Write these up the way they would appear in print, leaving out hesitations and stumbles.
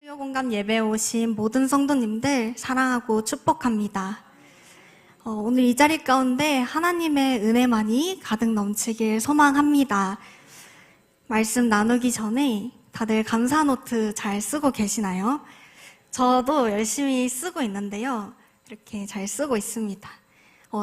공감 예배에 오신 모든 성도님들 사랑하고 축복합니다. 오늘 이 자리 가운데 하나님의 은혜만이 가득 넘치길 소망합니다. 말씀 나누기 전에 다들 감사 노트 잘 쓰고 계시나요? 저도 열심히 쓰고 있는데요. 이렇게 잘 쓰고 있습니다.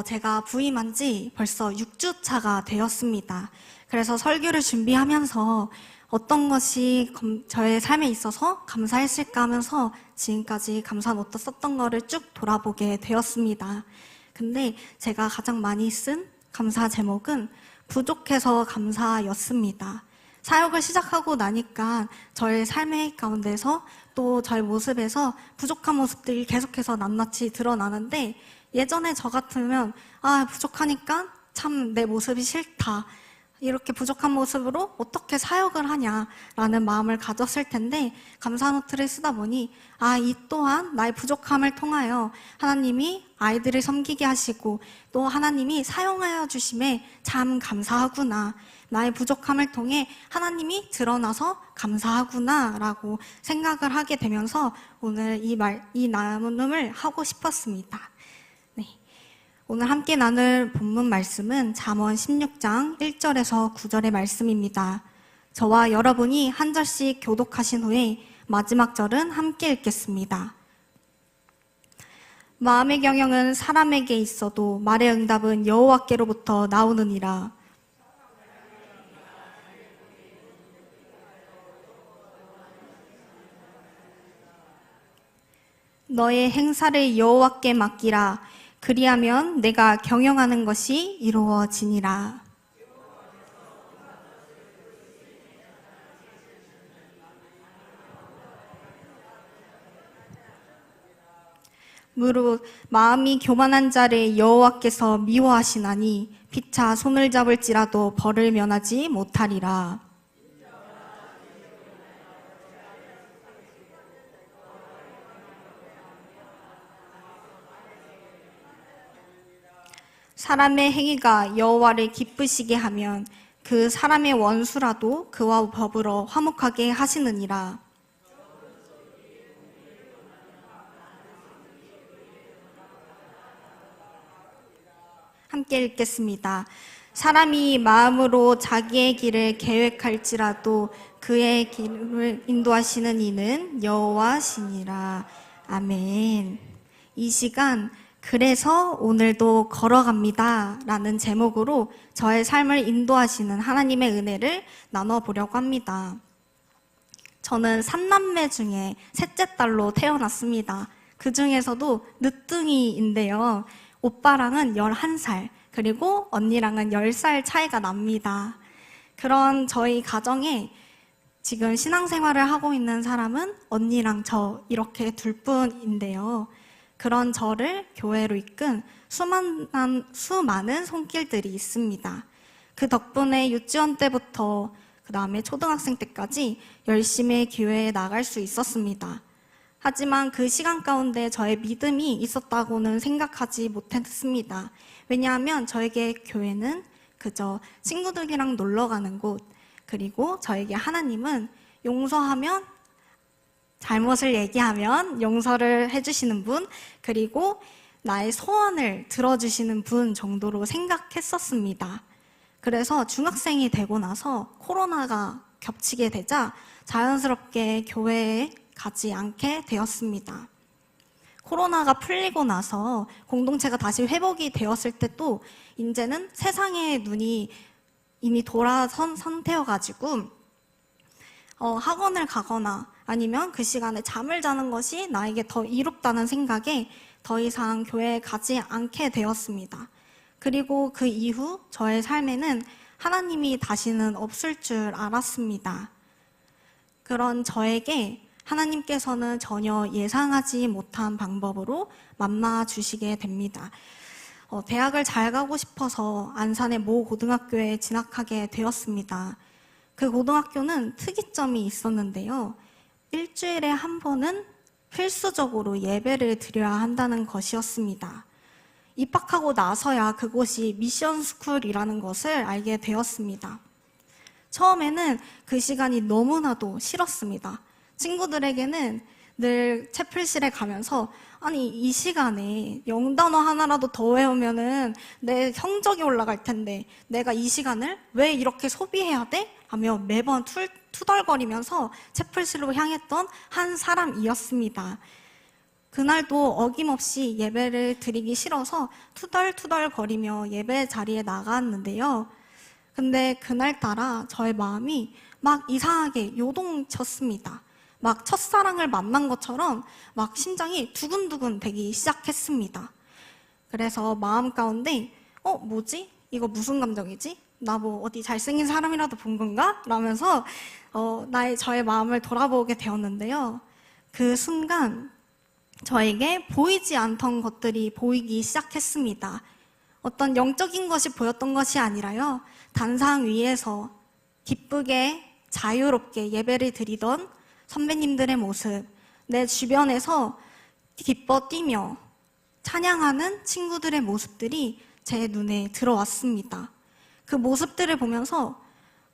제가 부임한 지 벌써 6주 차가 되었습니다. 그래서 설교를 준비하면서 어떤 것이 저의 삶에 있어서 감사했을까 하면서 지금까지 감사 노트 썼던 거를 쭉 돌아보게 되었습니다. 근데 제가 가장 많이 쓴 감사 제목은 부족해서 감사였습니다. 사역을 시작하고 나니까 저의 삶의 가운데서 또 저의 모습에서 부족한 모습들이 계속해서 낱낱이 드러나는데, 예전에 저 같으면 부족하니까 참 내 모습이 싫다, 이렇게 부족한 모습으로 어떻게 사역을 하냐라는 마음을 가졌을 텐데, 감사 노트를 쓰다 보니 이 또한 나의 부족함을 통하여 하나님이 아이들을 섬기게 하시고 또 하나님이 사용하여 주심에 참 감사하구나, 나의 부족함을 통해 하나님이 드러나서 감사하구나 라고 생각을 하게 되면서 오늘 이 나눔을 하고 싶었습니다. 오늘 함께 나눌 본문 말씀은 잠언 16장 1절에서 9절의 말씀입니다. 저와 여러분이 한 절씩 교독하신 후에 마지막 절은 함께 읽겠습니다. 마음의 경영은 사람에게 있어도 말의 응답은 여호와께로부터 나오느니라. 너의 행사를 여호와께 맡기라. 그리하면 내가 경영하는 것이 이루어지니라. 무릇 마음이 교만한 자를 여호와께서 미워하시나니 피차 손을 잡을지라도 벌을 면하지 못하리라. 사람의 행위가 여호와를 기쁘시게 하면 그 사람의 원수라도 그와 더불어 화목하게 하시느니라. 함께 읽겠습니다. 사람이 마음으로 자기의 길을 계획할지라도 그의 길을 인도하시는 이는 여호와시니라. 아멘. 이 시간 그래서 오늘도 걸어갑니다 라는 제목으로 저의 삶을 인도하시는 하나님의 은혜를 나눠보려고 합니다. 저는 3남매 중에 셋째 딸로 태어났습니다. 그 중에서도 늦둥이인데요. 오빠랑은 11살, 그리고 언니랑은 10살 차이가 납니다. 그런 저희 가정에 지금 신앙생활을 하고 있는 사람은 언니랑 저 이렇게 둘뿐인데요. 그런 저를 교회로 이끈 수많은 손길들이 있습니다. 그 덕분에 유치원 때부터 그 다음에 초등학생 때까지 열심히 교회에 나갈 수 있었습니다. 하지만 그 시간 가운데 저의 믿음이 있었다고는 생각하지 못했습니다. 왜냐하면 저에게 교회는 그저 친구들이랑 놀러 가는 곳, 그리고 저에게 하나님은 용서하면, 잘못을 얘기하면 용서를 해주시는 분, 그리고 나의 소원을 들어주시는 분 정도로 생각했었습니다. 그래서 중학생이 되고 나서 코로나가 겹치게 되자 자연스럽게 교회에 가지 않게 되었습니다. 코로나가 풀리고 나서 공동체가 다시 회복이 되었을 때 또 이제는 세상의 눈이 이미 돌아선 상태여가지고 학원을 가거나 아니면 그 시간에 잠을 자는 것이 나에게 더 이롭다는 생각에 더 이상 교회에 가지 않게 되었습니다. 그리고 그 이후 저의 삶에는 하나님이 다시는 없을 줄 알았습니다. 그런 저에게 하나님께서는 전혀 예상하지 못한 방법으로 만나 주시게 됩니다. 대학을 잘 가고 싶어서 안산의 모 고등학교에 진학하게 되었습니다. 그 고등학교는 특이점이 있었는데요. 일주일에 한 번은 필수적으로 예배를 드려야 한다는 것이었습니다. 입학하고 나서야 그곳이 미션 스쿨이라는 것을 알게 되었습니다. 처음에는 그 시간이 너무나도 싫었습니다. 친구들에게는 늘 채플실에 가면서 아니 이 시간에 영단어 하나라도 더 외우면은 내 성적이 올라갈 텐데 내가 이 시간을 왜 이렇게 소비해야 돼? 하며 매번 투덜거리면서 채플실로 향했던 한 사람이었습니다. 그날도 어김없이 예배를 드리기 싫어서 투덜투덜거리며 예배 자리에 나갔는데요. 근데 그날따라 저의 마음이 막 이상하게 요동쳤습니다. 막 첫사랑을 만난 것처럼 막 심장이 두근두근 되기 시작했습니다. 그래서 마음 가운데 뭐지? 이거 무슨 감정이지? 나 뭐 어디 잘생긴 사람이라도 본 건가? 라면서 저의 마음을 돌아보게 되었는데요. 그 순간 저에게 보이지 않던 것들이 보이기 시작했습니다. 어떤 영적인 것이 보였던 것이 아니라요. 단상 위에서 기쁘게 자유롭게 예배를 드리던 선배님들의 모습, 내 주변에서 기뻐 뛰며 찬양하는 친구들의 모습들이 제 눈에 들어왔습니다. 그 모습들을 보면서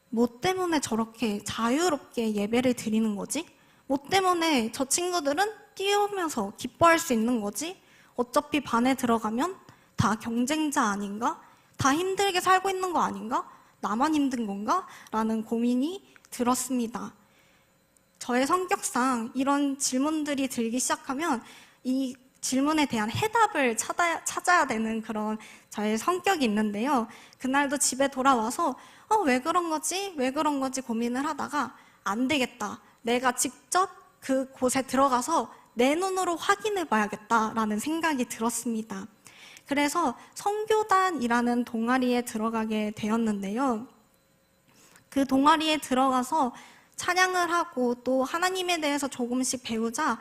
뭐 때문에 저렇게 자유롭게 예배를 드리는 거지? 뭐 때문에 저 친구들은 뛰어오면서 기뻐할 수 있는 거지? 어차피 반에 들어가면 다 경쟁자 아닌가? 다 힘들게 살고 있는 거 아닌가? 나만 힘든 건가? 라는 고민이 들었습니다. 저의 성격상 이런 질문들이 들기 시작하면 이 질문에 대한 해답을 찾아야 되는 그런 저의 성격이 있는데요. 그날도 집에 돌아와서 왜 그런 거지? 왜 그런 거지? 고민을 하다가 안 되겠다. 내가 직접 그곳에 들어가서 내 눈으로 확인해 봐야겠다라는 생각이 들었습니다. 그래서 선교단이라는 동아리에 들어가게 되었는데요. 그 동아리에 들어가서 찬양을 하고 또 하나님에 대해서 조금씩 배우자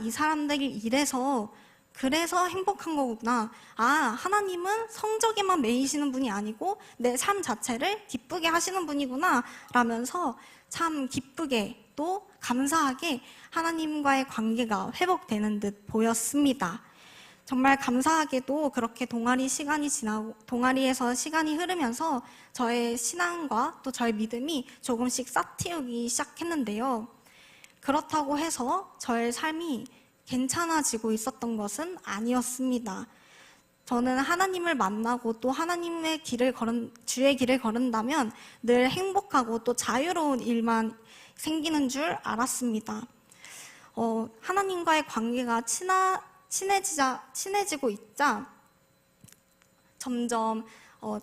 이 사람들이 이래서 그래서 행복한 거구나. 하나님은 성적에만 매이시는 분이 아니고 내 삶 자체를 기쁘게 하시는 분이구나 라면서 참 기쁘게 또 감사하게 하나님과의 관계가 회복되는 듯 보였습니다. 정말 감사하게도 그렇게 동아리에서 시간이 흐르면서 저의 신앙과 또 저의 믿음이 조금씩 싹트이기 시작했는데요. 그렇다고 해서 저의 삶이 괜찮아지고 있었던 것은 아니었습니다. 저는 하나님을 만나고 또 주의 길을 걸은다면 늘 행복하고 또 자유로운 일만 생기는 줄 알았습니다. 하나님과의 관계가 친해지고 있자 점점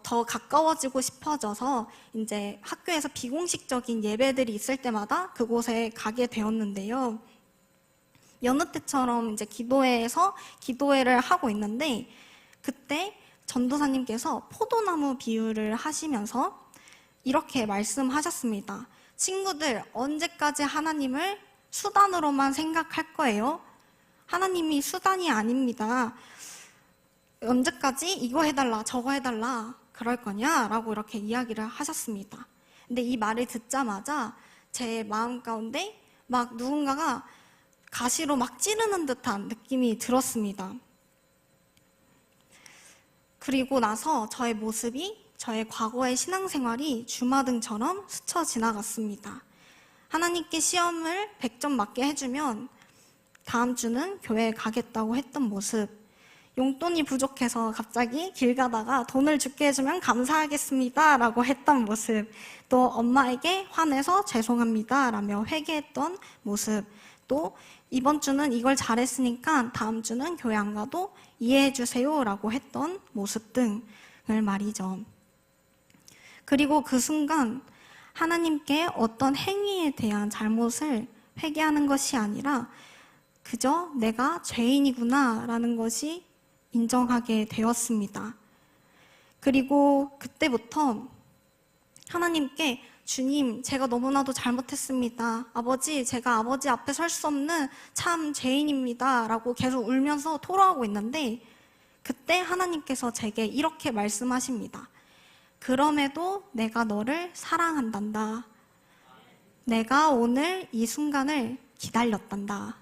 더 가까워지고 싶어져서 이제 학교에서 비공식적인 예배들이 있을 때마다 그곳에 가게 되었는데요. 여느 때처럼 이제 기도회에서 기도회를 하고 있는데 그때 전도사님께서 포도나무 비유를 하시면서 이렇게 말씀하셨습니다. 친구들, 언제까지 하나님을 수단으로만 생각할 거예요? 하나님이 수단이 아닙니다. 언제까지 이거 해달라 저거 해달라 그럴 거냐? 라고 이렇게 이야기를 하셨습니다. 근데 이 말을 듣자마자 제 마음 가운데 막 누군가가 가시로 막 찌르는 듯한 느낌이 들었습니다. 그리고 나서 저의 모습이, 저의 과거의 신앙생활이 주마등처럼 스쳐 지나갔습니다. 하나님께 시험을 100점 맞게 해주면 다음 주는 교회에 가겠다고 했던 모습, 용돈이 부족해서 갑자기 길 가다가 돈을 줄게 해주면 감사하겠습니다 라고 했던 모습, 또 엄마에게 화내서 죄송합니다 라며 회개했던 모습, 또 이번 주는 이걸 잘했으니까 다음 주는 교회 안 가도 이해해 주세요 라고 했던 모습 등을 말이죠. 그리고 그 순간 하나님께 어떤 행위에 대한 잘못을 회개하는 것이 아니라 그저 내가 죄인이구나 라는 것이 인정하게 되었습니다. 그리고 그때부터 하나님께 주님, 제가 너무나도 잘못했습니다. 아버지, 제가 아버지 앞에 설 수 없는 참 죄인입니다. 라고 계속 울면서 토로하고 있는데 그때 하나님께서 제게 이렇게 말씀하십니다. 그럼에도 내가 너를 사랑한단다. 내가 오늘 이 순간을 기다렸단다.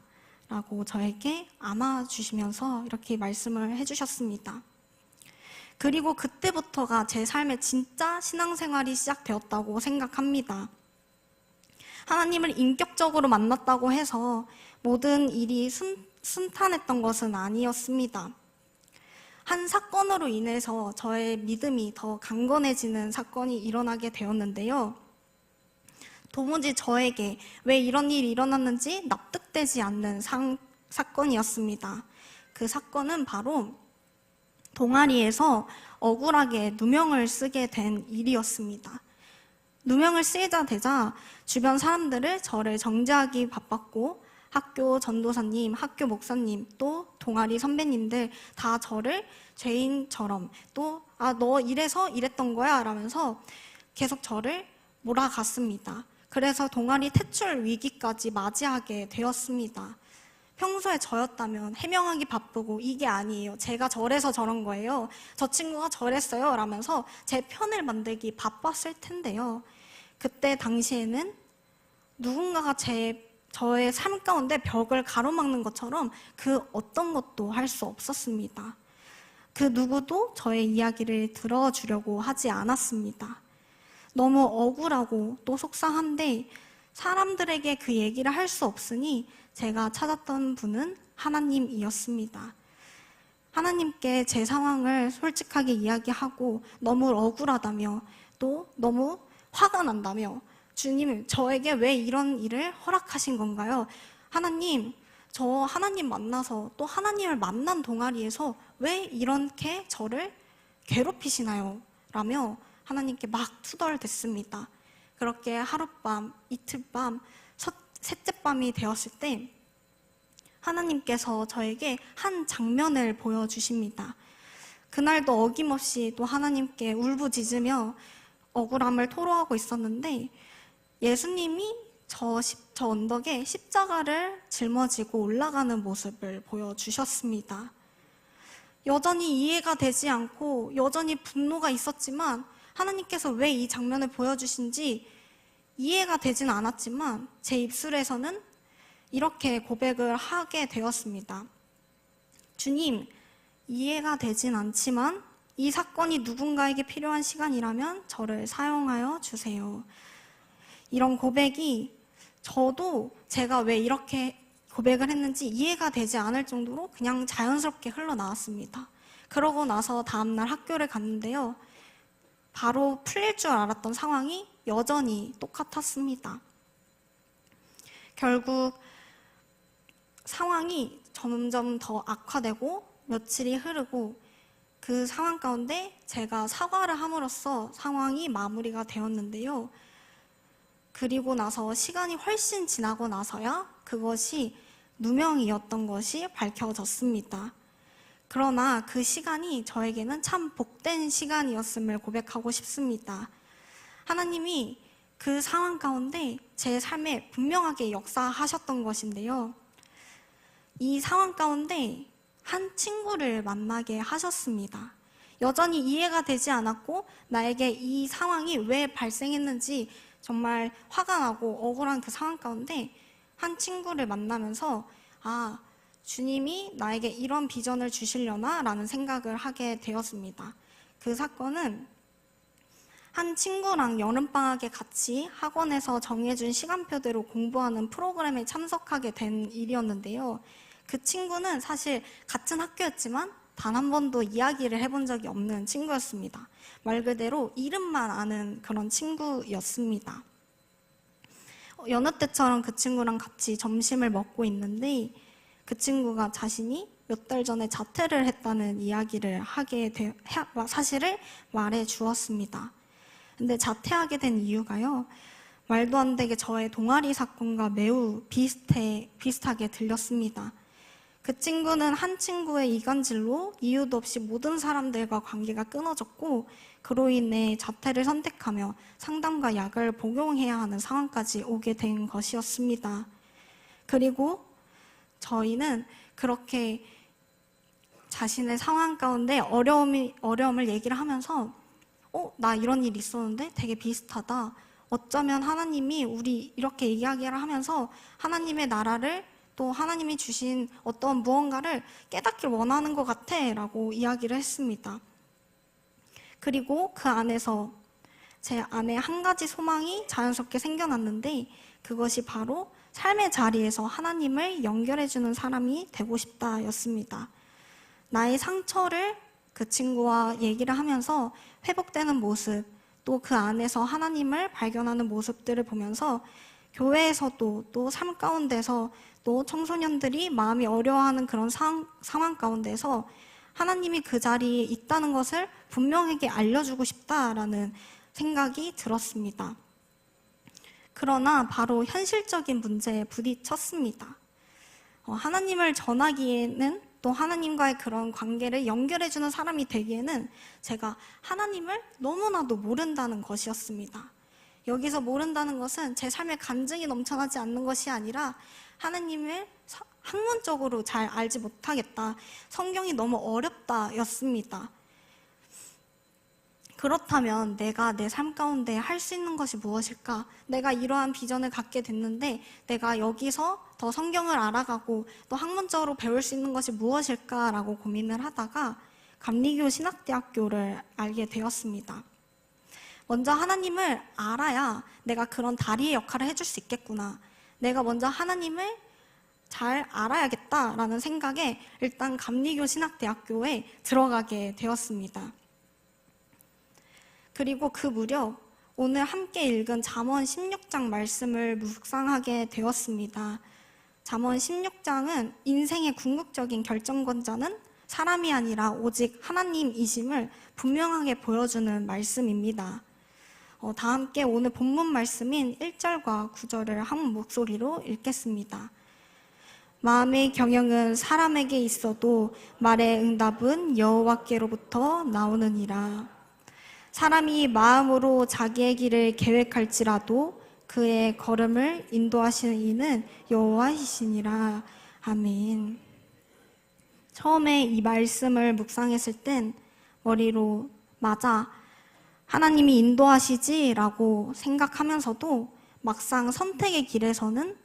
라고 저에게 안아주시면서 이렇게 말씀을 해주셨습니다. 그리고 그때부터가 제 삶의 진짜 신앙생활이 시작되었다고 생각합니다. 하나님을 인격적으로 만났다고 해서 모든 일이 순탄했던 것은 아니었습니다. 한 사건으로 인해서 저의 믿음이 더 강건해지는 사건이 일어나게 되었는데요. 도무지 저에게 왜 이런 일이 일어났는지 납득되지 않는 사건이었습니다. 그 사건은 바로 동아리에서 억울하게 누명을 쓰게 된 일이었습니다. 누명을 쓰자 되자 주변 사람들을 저를 정죄하기 바빴고 학교 전도사님, 학교 목사님, 또 동아리 선배님들 다 저를 죄인처럼 또 너 이래서 이랬던 거야 라면서 계속 저를 몰아갔습니다. 그래서 동아리 퇴출 위기까지 맞이하게 되었습니다. 평소에 저였다면 해명하기 바쁘고 이게 아니에요. 제가 저래서 저런 거예요. 저 친구가 저랬어요. 라면서 제 편을 만들기 바빴을 텐데요. 그때 당시에는 누군가가 저의 삶 가운데 벽을 가로막는 것처럼 그 어떤 것도 할 수 없었습니다. 그 누구도 저의 이야기를 들어주려고 하지 않았습니다. 너무 억울하고 또 속상한데 사람들에게 그 얘기를 할 수 없으니 제가 찾았던 분은 하나님이었습니다. 하나님께 제 상황을 솔직하게 이야기하고 너무 억울하다며 또 너무 화가 난다며 주님, 저에게 왜 이런 일을 허락하신 건가요? 하나님, 저 하나님 만나서 또 하나님을 만난 동아리에서 왜 이렇게 저를 괴롭히시나요? 라며 하나님께 막 투덜댔습니다. 그렇게 하룻밤, 이틀밤, 셋째 밤이 되었을 때 하나님께서 저에게 한 장면을 보여주십니다. 그날도 어김없이 또 하나님께 울부짖으며 억울함을 토로하고 있었는데 예수님이 저 언덕에 십자가를 짊어지고 올라가는 모습을 보여주셨습니다. 여전히 이해가 되지 않고 여전히 분노가 있었지만 하나님께서 왜 이 장면을 보여주신지 이해가 되진 않았지만 제 입술에서는 이렇게 고백을 하게 되었습니다. 주님, 이해가 되진 않지만 이 사건이 누군가에게 필요한 시간이라면 저를 사용하여 주세요. 이런 고백이 저도 제가 왜 이렇게 고백을 했는지 이해가 되지 않을 정도로 그냥 자연스럽게 흘러나왔습니다. 그러고 나서 다음날 학교를 갔는데요. 바로 풀릴 줄 알았던 상황이 여전히 똑같았습니다. 결국 상황이 점점 더 악화되고 며칠이 흐르고 그 상황 가운데 제가 사과를 함으로써 상황이 마무리가 되었는데요. 그리고 나서 시간이 훨씬 지나고 나서야 그것이 누명이었던 것이 밝혀졌습니다. 그러나 그 시간이 저에게는 참 복된 시간이었음을 고백하고 싶습니다. 하나님이 그 상황 가운데 제 삶에 분명하게 역사하셨던 것인데요. 이 상황 가운데 한 친구를 만나게 하셨습니다. 여전히 이해가 되지 않았고 나에게 이 상황이 왜 발생했는지 정말 화가 나고 억울한 그 상황 가운데 한 친구를 만나면서 주님이 나에게 이런 비전을 주시려나? 라는 생각을 하게 되었습니다. 그 사건은 한 친구랑 여름방학에 같이 학원에서 정해준 시간표대로 공부하는 프로그램에 참석하게 된 일이었는데요. 그 친구는 사실 같은 학교였지만 단 한 번도 이야기를 해본 적이 없는 친구였습니다. 말 그대로 이름만 아는 그런 친구였습니다. 여느 때처럼 그 친구랑 같이 점심을 먹고 있는데 그 친구가 자신이 몇 달 전에 자퇴를 했다는 이야기를 사실을 말해 주었습니다. 근데 자퇴하게 된 이유가요. 말도 안 되게 저의 동아리 사건과 매우 비슷하게 들렸습니다. 그 친구는 한 친구의 이간질로 이유도 없이 모든 사람들과 관계가 끊어졌고 그로 인해 자퇴를 선택하며 상담과 약을 복용해야 하는 상황까지 오게 된 것이었습니다. 그리고 저희는 그렇게 자신의 상황 가운데 어려움을 얘기를 하면서 나 이런 일 있었는데 되게 비슷하다. 어쩌면 하나님이 우리 이렇게 이야기를 하면서 하나님의 나라를 또 하나님이 주신 어떤 무언가를 깨닫길 원하는 것 같아 라고 이야기를 했습니다. 그리고 그 안에서 제 안에 한 가지 소망이 자연스럽게 생겨났는데 그것이 바로 삶의 자리에서 하나님을 연결해주는 사람이 되고 싶다였습니다. 나의 상처를 그 친구와 얘기를 하면서 회복되는 모습, 또 그 안에서 하나님을 발견하는 모습들을 보면서 교회에서도 또 삶 가운데서 또 청소년들이 마음이 어려워하는 그런 상황 가운데서 하나님이 그 자리에 있다는 것을 분명하게 알려주고 싶다라는 생각이 들었습니다. 그러나 바로 현실적인 문제에 부딪혔습니다. 하나님을 전하기에는 또 하나님과의 그런 관계를 연결해주는 사람이 되기에는 제가 하나님을 너무나도 모른다는 것이었습니다. 여기서 모른다는 것은 제 삶에 간증이 넘쳐나지 않는 것이 아니라 하나님을 학문적으로 잘 알지 못하겠다. 성경이 너무 어렵다 였습니다. 그렇다면 내가 내 삶 가운데 할 수 있는 것이 무엇일까? 내가 이러한 비전을 갖게 됐는데 내가 여기서 더 성경을 알아가고 또 학문적으로 배울 수 있는 것이 무엇일까라고 고민을 하다가 감리교 신학대학교를 알게 되었습니다. 먼저 하나님을 알아야 내가 그런 다리의 역할을 해줄 수 있겠구나. 내가 먼저 하나님을 잘 알아야겠다라는 생각에 일단 감리교 신학대학교에 들어가게 되었습니다. 그리고 그 무렵 오늘 함께 읽은 잠언 16장 말씀을 묵상하게 되었습니다. 잠언 16장은 인생의 궁극적인 결정권자는 사람이 아니라 오직 하나님이심을 분명하게 보여주는 말씀입니다. 다 함께 오늘 본문 말씀인 1절과 9절을 한 목소리로 읽겠습니다. 마음의 경영은 사람에게 있어도 말의 응답은 여호와께로부터 나오느니라. 사람이 마음으로 자기의 길을 계획할지라도 그의 걸음을 인도하시는 이는 여호와이시니라. 아멘. 처음에 이 말씀을 묵상했을 땐 머리로 맞아 하나님이 인도하시지라고 생각하면서도 막상 선택의 길에서는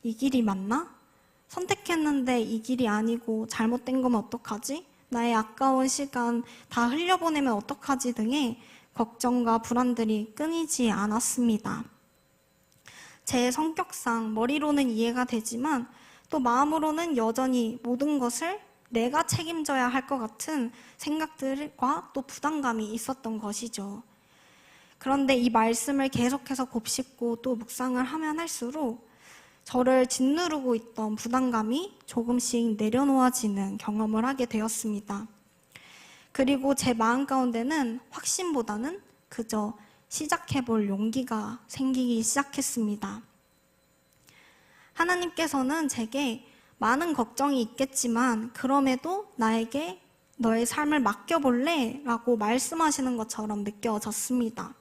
이 길이 맞나? 선택했는데 이 길이 아니고 잘못된 거면 어떡하지? 나의 아까운 시간 다 흘려보내면 어떡하지? 등의 걱정과 불안들이 끊이지 않았습니다. 제 성격상 머리로는 이해가 되지만 또 마음으로는 여전히 모든 것을 내가 책임져야 할 것 같은 생각들과 또 부담감이 있었던 것이죠. 그런데 이 말씀을 계속해서 곱씹고 또 묵상을 하면 할수록 저를 짓누르고 있던 부담감이 조금씩 내려놓아지는 경험을 하게 되었습니다. 그리고 제 마음 가운데는 확신보다는 그저 시작해볼 용기가 생기기 시작했습니다. 하나님께서는 제게 많은 걱정이 있겠지만 그럼에도 나에게 너의 삶을 맡겨볼래? 라고 말씀하시는 것처럼 느껴졌습니다.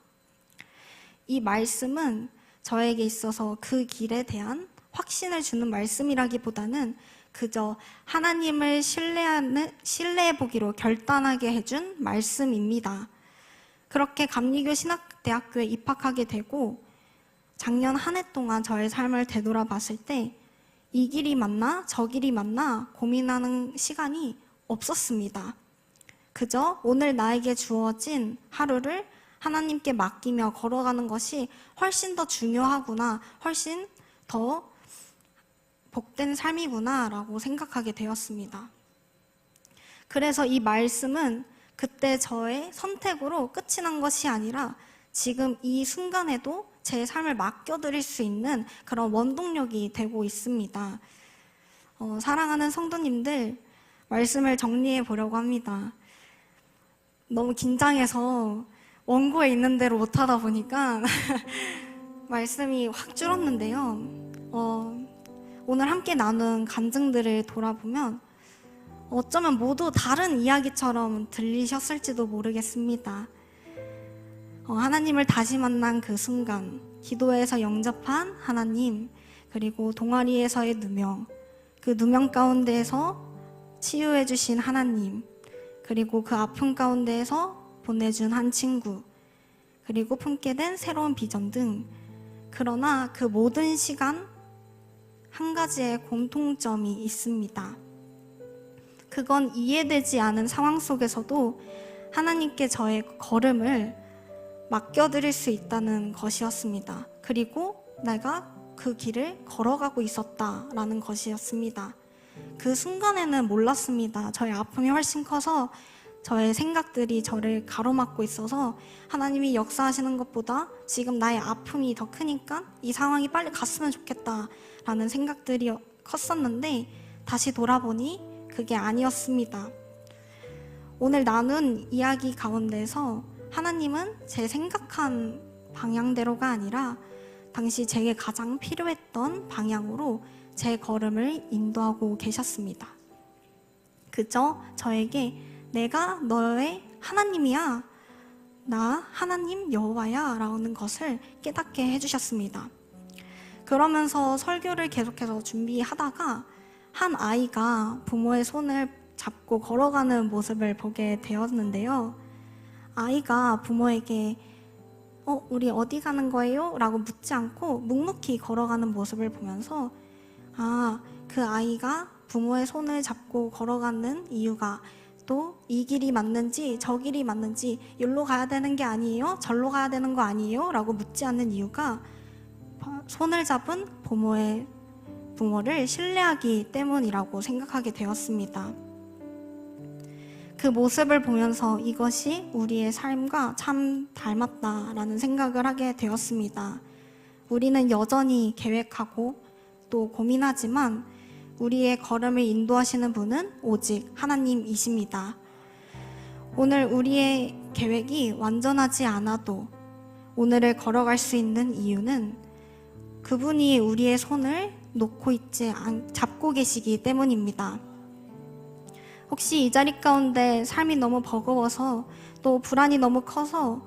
이 말씀은 저에게 있어서 그 길에 대한 확신을 주는 말씀이라기보다는 그저 하나님을 신뢰해보기로 결단하게 해준 말씀입니다. 그렇게 감리교 신학대학교에 입학하게 되고 작년 한 해 동안 저의 삶을 되돌아봤을 때 이 길이 맞나 저 길이 맞나 고민하는 시간이 없었습니다. 그저 오늘 나에게 주어진 하루를 하나님께 맡기며 걸어가는 것이 훨씬 더 중요하구나, 훨씬 더 복된 삶이구나 라고 생각하게 되었습니다. 그래서 이 말씀은 그때 저의 선택으로 끝이 난 것이 아니라 지금 이 순간에도 제 삶을 맡겨드릴 수 있는 그런 원동력이 되고 있습니다. 사랑하는 성도님들, 말씀을 정리해 보려고 합니다. 너무 긴장해서 원고에 있는 대로 못하다 보니까 말씀이 확 줄었는데요. 오늘 함께 나눈 간증들을 돌아보면 어쩌면 모두 다른 이야기처럼 들리셨을지도 모르겠습니다. 하나님을 다시 만난 그 순간, 기도에서 영접한 하나님, 그리고 동아리에서의 누명, 그 누명 가운데에서 치유해 주신 하나님, 그리고 그 아픔 가운데에서 보내준 한 친구, 그리고 품게 된 새로운 비전 등, 그러나 그 모든 시간 한 가지의 공통점이 있습니다. 그건 이해되지 않은 상황 속에서도 하나님께 저의 걸음을 맡겨드릴 수 있다는 것이었습니다. 그리고 내가 그 길을 걸어가고 있었다라는 것이었습니다. 그 순간에는 몰랐습니다. 저의 아픔이 훨씬 커서 저의 생각들이 저를 가로막고 있어서 하나님이 역사하시는 것보다 지금 나의 아픔이 더 크니까 이 상황이 빨리 갔으면 좋겠다라는 생각들이 컸었는데 다시 돌아보니 그게 아니었습니다. 오늘 나눈 이야기 가운데서 하나님은 제 생각한 방향대로가 아니라 당시 제게 가장 필요했던 방향으로 제 걸음을 인도하고 계셨습니다. 그저 저에게 내가 너의 하나님이야, 나 하나님 여호와야 라는 것을 깨닫게 해주셨습니다. 그러면서 설교를 계속해서 준비하다가 한 아이가 부모의 손을 잡고 걸어가는 모습을 보게 되었는데요. 아이가 부모에게 우리 어디 가는 거예요? 라고 묻지 않고 묵묵히 걸어가는 모습을 보면서 그 아이가 부모의 손을 잡고 걸어가는 이유가 또 이 길이 맞는지 저 길이 맞는지 여기로 가야 되는 게 아니에요? 절로 가야 되는 거 아니에요? 라고 묻지 않는 이유가 손을 잡은 부모를 신뢰하기 때문이라고 생각하게 되었습니다. 그 모습을 보면서 이것이 우리의 삶과 참 닮았다라는 생각을 하게 되었습니다. 우리는 여전히 계획하고 또 고민하지만 우리의 걸음을 인도하시는 분은 오직 하나님이십니다. 오늘 우리의 계획이 완전하지 않아도 오늘을 걸어갈 수 있는 이유는 그분이 우리의 손을 잡고 계시기 때문입니다. 혹시 이 자리 가운데 삶이 너무 버거워서 또 불안이 너무 커서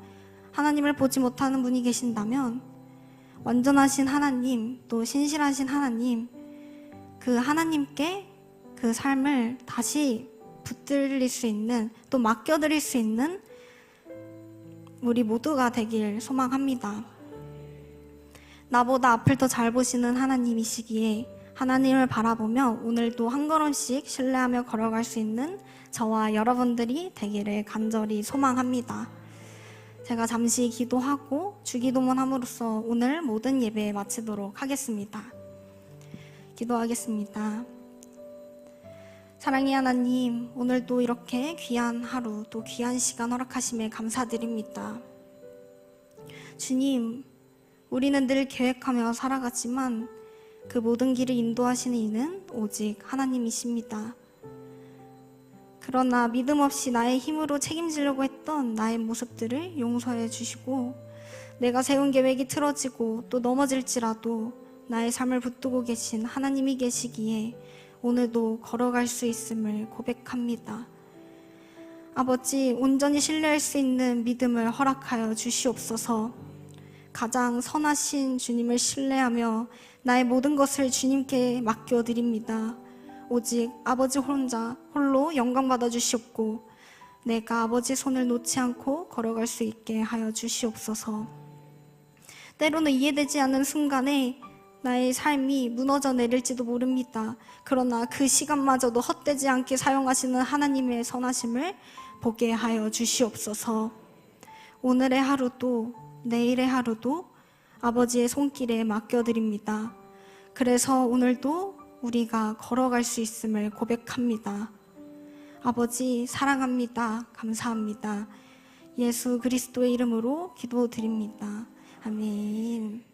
하나님을 보지 못하는 분이 계신다면 완전하신 하나님, 또 신실하신 하나님, 그 하나님께 그 삶을 다시 붙들릴 수 있는, 또 맡겨드릴 수 있는 우리 모두가 되길 소망합니다. 나보다 앞을 더 잘 보시는 하나님이시기에 하나님을 바라보며 오늘도 한 걸음씩 신뢰하며 걸어갈 수 있는 저와 여러분들이 되기를 간절히 소망합니다. 제가 잠시 기도하고 주기도문 함으로써 오늘 모든 예배 마치도록 하겠습니다. 기도하겠습니다. 사랑의 하나님, 오늘도 이렇게 귀한 하루, 또 귀한 시간 허락하심에 감사드립니다. 주님, 우리는 늘 계획하며 살아가지만 그 모든 길을 인도하시는 이는 오직 하나님이십니다. 그러나 믿음 없이 나의 힘으로 책임지려고 했던 나의 모습들을 용서해 주시고, 내가 세운 계획이 틀어지고 또 넘어질지라도 나의 삶을 붙들고 계신 하나님이 계시기에 오늘도 걸어갈 수 있음을 고백합니다. 아버지, 온전히 신뢰할 수 있는 믿음을 허락하여 주시옵소서. 가장 선하신 주님을 신뢰하며 나의 모든 것을 주님께 맡겨드립니다. 오직 아버지 홀로 영광 받아 주시옵고 내가 아버지 손을 놓지 않고 걸어갈 수 있게 하여 주시옵소서. 때로는 이해되지 않는 순간에 나의 삶이 무너져 내릴지도 모릅니다. 그러나 그 시간마저도 헛되지 않게 사용하시는 하나님의 선하심을 보게 하여 주시옵소서. 오늘의 하루도 내일의 하루도 아버지의 손길에 맡겨드립니다. 그래서 오늘도 우리가 걸어갈 수 있음을 고백합니다. 아버지, 사랑합니다. 감사합니다. 예수 그리스도의 이름으로 기도드립니다. 아멘.